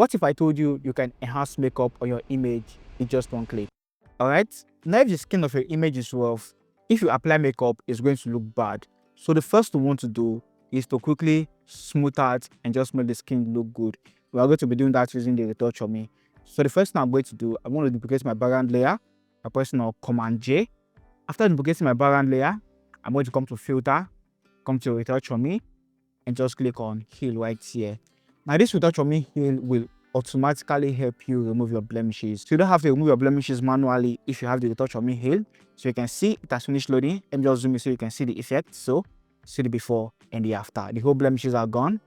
What if I told you you can enhance makeup on your image in just one click? Alright, now if the skin of your image is rough, if you apply makeup, it's going to look bad. So the first thing you want to do is to quickly smooth out and just make the skin look good. We are going to be doing that using the retouch on me. So the first thing I'm going to do, I'm going to duplicate my background layer by pressing on Command J. After duplicating my background layer, I'm going to come to Filter, come to Retouch on me, and just click on Heal right here. Now this Retouch on me Heal will automatically help you remove your blemishes. So you don't have to remove your blemishes manually if you have the Retouch on me Heal. So you can see it has finished loading. Let me just zoom in so you can see the effect. So see the before and the after. The whole blemishes are gone,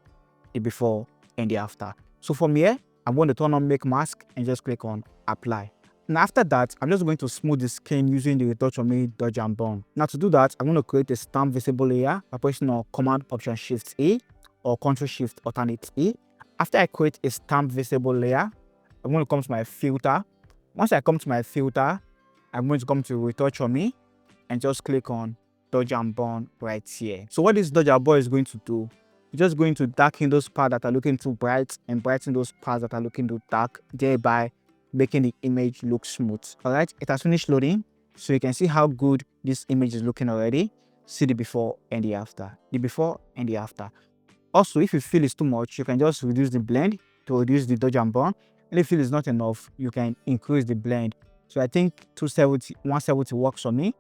the before and the after. So from here, I'm going to turn on Make Mask and just click on Apply. Now after that, I'm just going to smooth the skin using the Retouch on me Dodge and Burn. Now to do that, I'm going to create a stamp visible layer by pressing on Command Option Shift A or Ctrl Shift Alternate A. After I create a stamp visible layer, I'm going to come to my filter. Once I come to my filter, I'm going to come to Retouch on me and just click on Dodge and Burn right here. So what this Dodge and Burn is going to do, it's just going to darken those parts that are looking too bright and brighten those parts that are looking too dark, thereby making the image look smooth. Alright, it has finished loading, so you can see how good this image is looking already. See the before and the after. The before and the after. Also, if you feel it's too much, you can just reduce the blend to reduce the dodge and burn. And if you feel it's not enough, you can increase the blend. So I think 270, 170 works for me.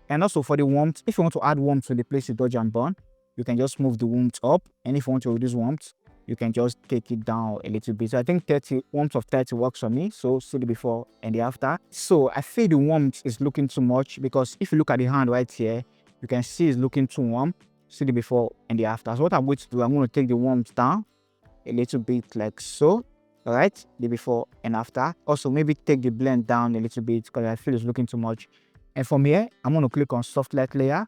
And also for the warmth, if you want to add warmth to the place you dodge and burn, you can just move the warmth up. And if you want to reduce warmth, you can just take it down a little bit. So I think 30, warmth of 30 works for me. So see the before and the after. So I feel the warmth is looking too much because if you look at the hand right here, you can see it's looking too warm. See the before and the after. So what I'm going to do, I'm going to take the warmth down a little bit like so. All right, the before and after. Also maybe take the blend down a little bit because I feel it's looking too much. And from here, I'm going to click on soft light layer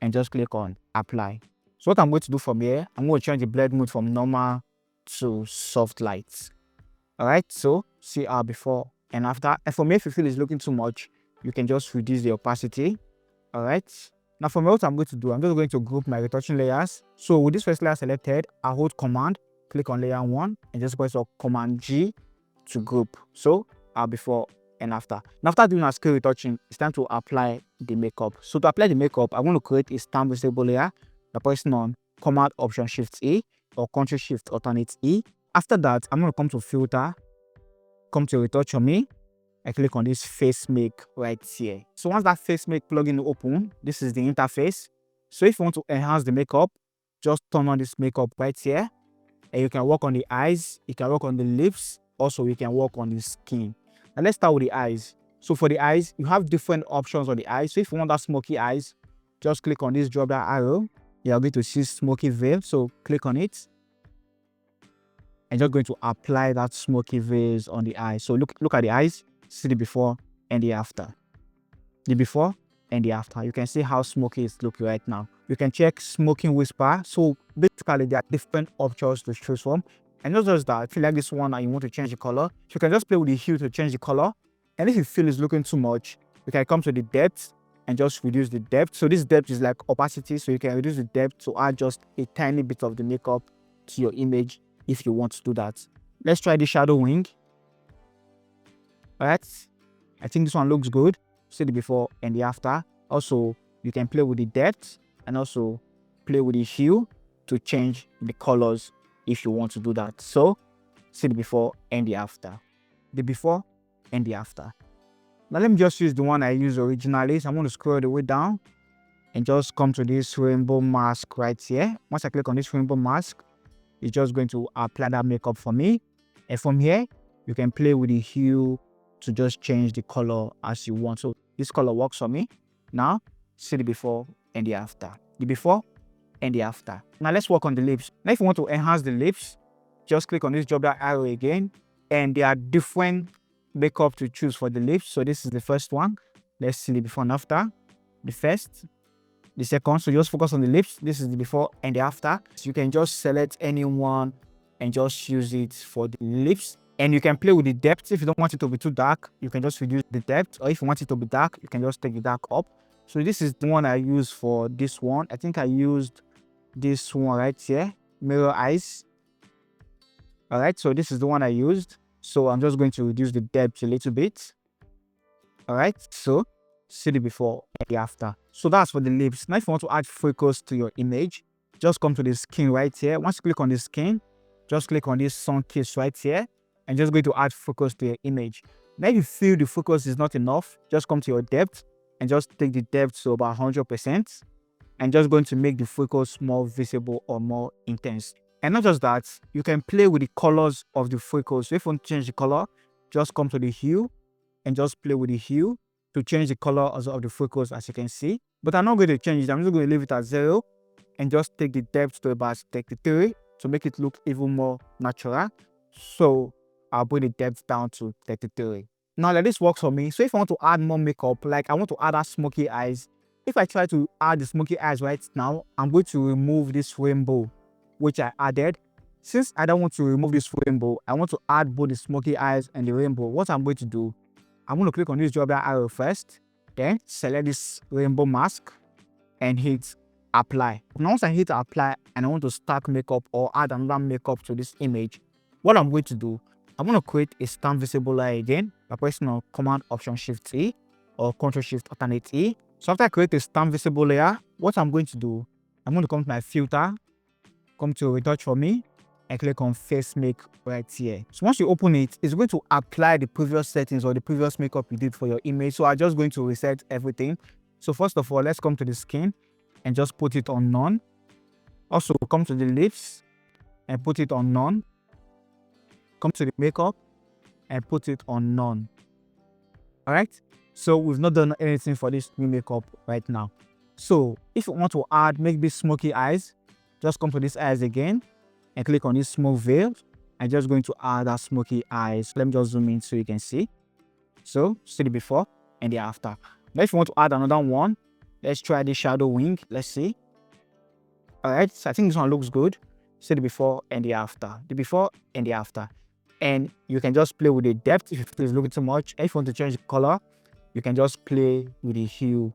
and just click on apply. So what I'm going to do from here, I'm going to change the blend mode from normal to soft light. All right, so see our before and after. And from here, if you feel it's looking too much, you can just reduce the opacity. All right. Now from here, what I'm going to do, I'm just going to group my retouching layers. So with this first layer selected, I hold Command, click on layer 1, and just press Command G to group. So our before and after. Now after doing our scale retouching, it's time to apply the makeup. So to apply the makeup, I'm going to create a stamp visible layer by pressing on Command Option Shift A or Ctrl Shift Alternate E. After that, I'm going to come to Filter, come to Retouch on me, and click on this face make right here. So once that face make plugin open, this is the interface. So if you want to enhance the makeup, just turn on this makeup right here, and you can work on the eyes, you can work on the lips, also you can work on the skin. Now let's start with the eyes. So for the eyes, you have different options on the eyes. So if you want that smoky eyes, just click on this drop down arrow. You're going to see smoky veil, so click on it. And you're going to apply that smoky veils on the eyes. So look at the eyes, see the before and the after. The before and the after. You can see how smoky it's looking right now. You can check smoking whisper. So basically there are different options to choose from. And not just that, if you like this one and you want to change the color, you can just play with the hue to change the color. And if you feel it's looking too much, you can come to the depth and just reduce the depth. So this depth is like opacity, so you can reduce the depth to add just a tiny bit of the makeup to your image if you want to do that. Let's try the shadow wing. All right, I think this one looks good. See the before and the after. Also, you can play with the depth and also play with the hue to change the colors if you want to do that. So see the before and the after. The before and the after. Now let me just use the one I used originally. So I'm going to scroll the way down and just come to this rainbow mask right here. Once I click on this rainbow mask, it's just going to apply that makeup for me. And from here, you can play with the hue to just change the color as you want. So this color works for me. Now see the before and the after. The before and the after. Now let's work on the lips. Now if you want to enhance the lips, just click on this drop down arrow again. And there are different makeup to choose for the lips. So this is the first one. Let's see the before and after. The first, the second. So just focus on the lips. This is the before and the after. So you can just select any one and just use it for the lips. And you can play with the depth. If you don't want it to be too dark, you can just reduce the depth. Or if you want it to be dark, you can just take the dark up. So this is the one I used for this one. I think I used this one right here, mirror eyes. All right, so this is the one I used. So I'm just going to reduce the depth a little bit. All right, so see the before and the after. So that's for the lips. Now if you want to add focus to your image, just come to the skin right here. Once you click on the skin, just click on this sun kiss right here and just going to add focus to your image. Now if you feel the focus is not enough, just come to your depth and just take the depth to about 100% and just going to make the focus more visible or more intense. And not just that, you can play with the colors of the focus. So if you want to change the color, just come to the hue and just play with the hue to change the color also of the focus, as you can see. But I'm not going to change it. I'm just going to leave it at 0 and just take the depth to about 33 to make it look even more natural. So I'll bring the depth down to 33. Now like this works for me. So if I want to add more makeup, like I want to add that smoky eyes, if I try to add the smoky eyes right now, I'm going to remove this rainbow which I added. Since I don't want to remove this rainbow, I want to add both the smoky eyes and the rainbow. What I'm going to do, I'm going to click on this drop down arrow first, then select this rainbow mask and hit apply. Now once I hit apply and I want to start makeup or add another makeup to this image, what I'm going to do, I'm going to create a stamp visible layer again by pressing on Command Option Shift E or Ctrl Shift Alternate E. So after I create a stamp visible layer, what I'm going to do, I'm going to come to my filter, come to retouch for me and click on face make right here. So once you open it, it's going to apply the previous settings or the previous makeup you did for your image. So I'm just going to reset everything. So first of all, let's come to the skin and just put it on none. Also come to the lips and put it on none. Come to the makeup and put it on none. All right. So we've not done anything for this new makeup right now. So if you want to add maybe smoky eyes, just come to this eyes again and click on this smoke veil. I'm just going to add that smoky eyes. Let me just zoom in so you can see. So see the before and the after. Now if you want to add another one, let's try the shadow wing. Let's see. All right, so I think this one looks good. See the before and the after. The before and the after. And you can just play with the depth if it's looking too much. If you want to change the color, you can just play with the hue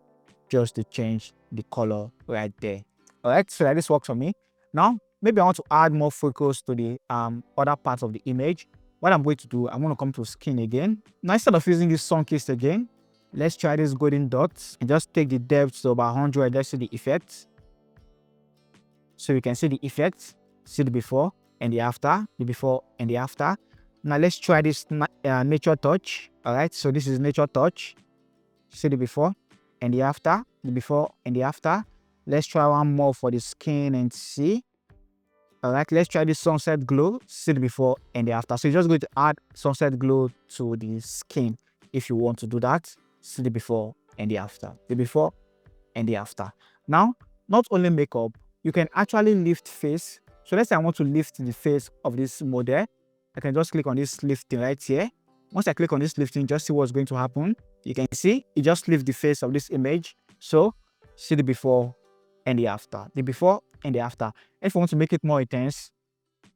just to change the color right there. All right, so this works for me. Now, maybe I want to add more focus to the other parts of the image. What I'm going to do, I'm going to come to skin again. Now, instead of using this sun kiss again, let's try this golden dots and just take the depth to about 100. Let's see the effects. So you can see the effects, see the before and the after, the before and the after. Now let's try this nature touch. All right, so this is nature touch. See the before and the after, the before and the after. Let's try one more for the skin and see. All right, let's try this sunset glow. See the before and the after. So you're just going to add sunset glow to the skin if you want to do that. See the before and the after, the before and the after. Now, not only makeup, you can actually lift face. So let's say I want to lift the face of this model. I can just click on this lifting right here. Once I click on this lifting, just see what's going to happen. You can see it just lifts the face of this image. So see the before and the after, the before and the after. If you want to make it more intense,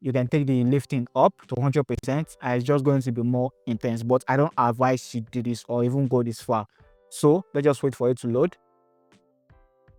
you can take the lifting up to 100%, and it's just going to be more intense. But I don't advise you do this or even go this far. So let's just wait for it to load.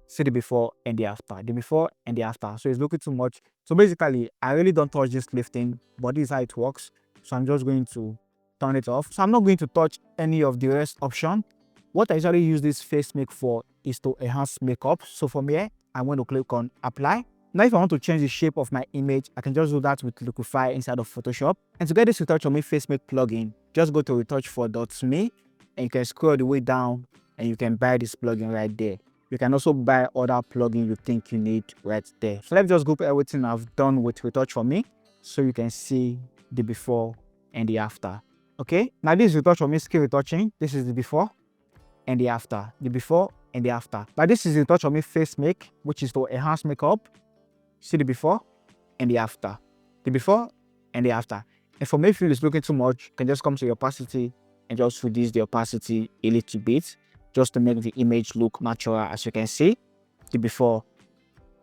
See the before and the after, the before and the after. So it's looking too much. So basically, I really don't touch this lifting, but this is how it works. So I'm just going to turn it off. So I'm not going to touch any of the rest option. What I usually use this face make for is to enhance makeup. So from here, I'm going to click on apply. Now, if I want to change the shape of my image, I can just do that with Liquify inside of Photoshop. And to get this Retouch for Me Face Make plugin, just go to retouch4.me and you can scroll the way down and you can buy this plugin right there. You can also buy other plugins you think you need right there. So let's just group everything I've done with Retouch for Me so you can see the before and the after. Okay, now this is Retouch for Me skin retouching. This is the before and the after, the before and the after. Now this is Retouch for Me Face Make, which is to enhance makeup. See the before and the after, the before and the after. And for me, if it's looking too much, you can just come to your opacity and just reduce the opacity a little bit, just to make the image look natural. As you can see, the before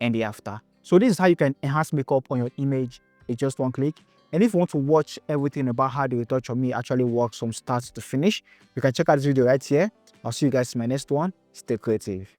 and the after. So this is how you can enhance makeup on your image in just one click. And if you want to watch everything about how the Retouch for Me actually works from start to finish, you can check out this video right here. I'll see you guys in my next one. Stay creative.